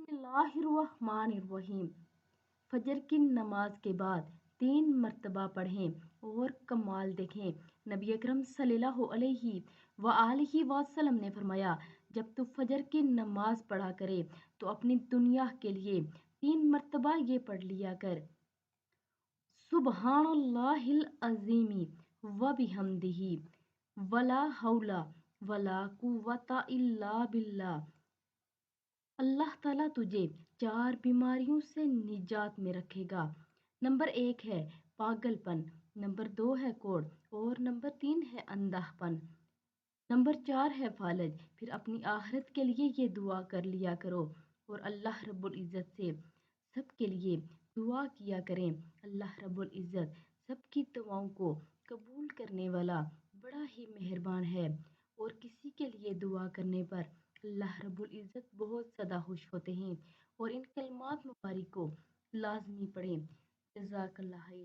اللہ الرحمن الرحیم۔ فجر کی نماز کے بعد 3 مرتبہ پڑھیں اور کمال دیکھیں۔ نبی اکرم صلی اللہ علیہ وآلہ وسلم نے فرمایا، جب تو فجر کی نماز پڑھا کرے تو اپنی دنیا کے لیے 3 مرتبہ یہ پڑھ لیا کر: سبحان اللہ العظیم و بحمدہ ولا حول ولا قوۃ الا باللہ۔ اللہ تعالیٰ تجھے 4 بیماریوں سے نجات میں رکھے گا۔ نمبر 1 ہے پاگل پن، نمبر 2 ہے کوڑ اور نمبر 3 ہے اندھا پن، نمبر 4 ہے فالج۔ پھر اپنی آخرت کے لیے یہ دعا کر لیا کرو اور اللہ رب العزت سے سب کے لیے دعا کیا کریں۔ اللہ رب العزت سب کی دعاؤں کو قبول کرنے والا بڑا ہی مہربان ہے، اور کسی کے لیے دعا کرنے پر اللہ رب العزت بہت زیادہ خوش ہوتے ہیں، اور ان کلمات مبارک کو لازمی پڑھیں۔ جزاک اللہ خیر۔